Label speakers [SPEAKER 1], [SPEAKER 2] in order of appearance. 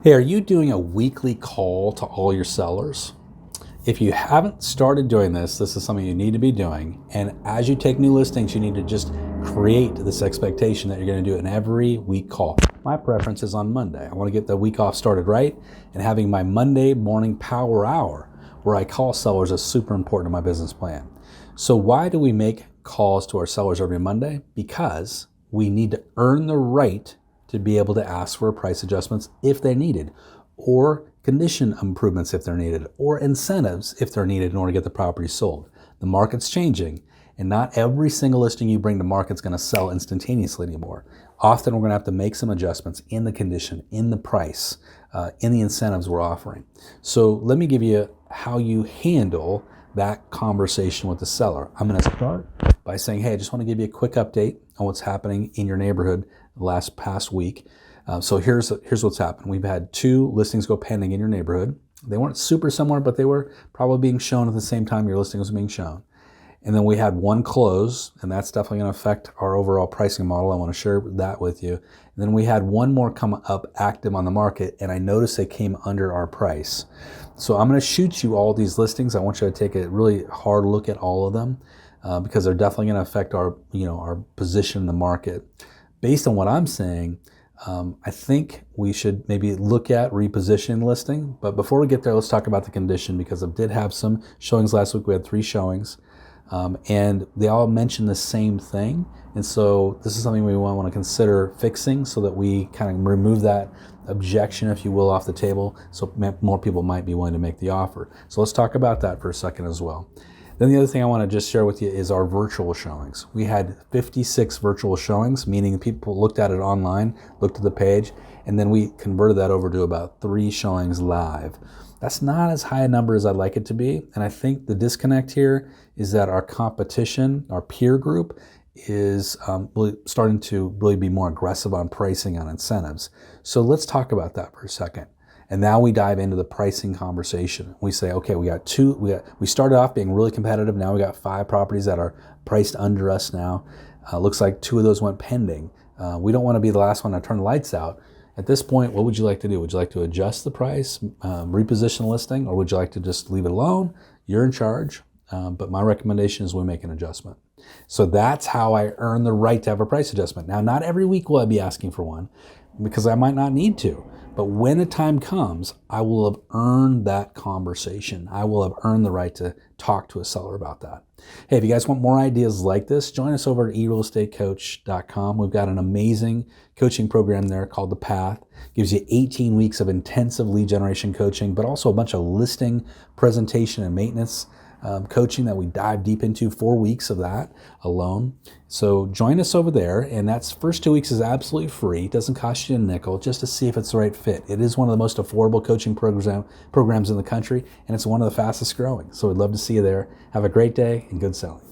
[SPEAKER 1] Hey, are you doing a weekly call to all your sellers? If you haven't started doing this is something you need to be doing. And as you take new listings, you need to just create this expectation that you're going to do an every week call. My preference is on Monday. I want to get the week off started right, and having my Monday morning power hour where I call sellers is super important to my business plan. So why do we make calls to our sellers every Monday? Because we need to earn the right to be able to ask for price adjustments if they're needed, or condition improvements if they're needed, or incentives if they're needed in order to get the property sold. The market's changing, and not every single listing you bring to market is going to sell instantaneously anymore. Often we're going to have to make some adjustments in the condition, in the price, in the incentives we're offering. So let me give you how you handle that conversation with the seller. I'm going to start by saying, hey, I just want to give you a quick update on what's happening in your neighborhood the past week. So here's what's happened. We've had 2 listings go pending in your neighborhood. They weren't super similar, but they were probably being shown at the same time your listing was being shown. And then we had 1 close, and that's definitely going to affect our overall pricing model. I want to share that with you. And then we had 1 more come up active on the market, and I noticed they came under our price. So I'm going to shoot you all these listings. I want you to take a really hard look at all of them because they're definitely going to affect our position in the market. Based on what I'm saying, I think we should maybe look at repositioning the listing. But before we get there, let's talk about the condition, because I did have some showings last week. We had 3 showings, and they all mentioned the same thing. And so this is something we want to consider fixing so that we kind of remove that objection, if you will, off the table, so more people might be willing to make the offer. So let's talk about that for a second as well. Then the other thing I want to just share with you is our virtual showings. We had 56 virtual showings, meaning people looked at it online, looked at the page, and then we converted that over to about 3 showings live. That's not as high a number as I'd like it to be, and I think the disconnect here is that our competition, our peer group, is really starting to really be more aggressive on pricing, on incentives. So let's talk about that for a second. And now we dive into the pricing conversation. We say, okay, we started off being really competitive. Now we got 5 properties that are priced under us now. Looks like 2 of those went pending. We don't want to be the last one to turn the lights out. At this point, what would you like to do? Would you like to adjust the price, reposition the listing, or would you like to just leave it alone? You're in charge. But my recommendation is we make an adjustment. So that's how I earn the right to have a price adjustment. Now, not every week will I be asking for one, because I might not need to. But when a time comes, I will have earned that conversation. I will have earned the right to talk to a seller about that. Hey, if you guys want more ideas like this, join us over at eRealEstateCoach.com. We've got an amazing coaching program there called The Path. It gives you 18 weeks of intensive lead generation coaching, but also a bunch of listing, presentation, and maintenance coaching that we dive deep into, 4 weeks of that alone. So join us over there, and that's first 2 weeks is absolutely free. It doesn't cost you a nickel, just to see if it's the right fit. It is one of the most affordable coaching programs in the country, and it's one of the fastest growing. So we'd love to see you there. Have a great day and good selling.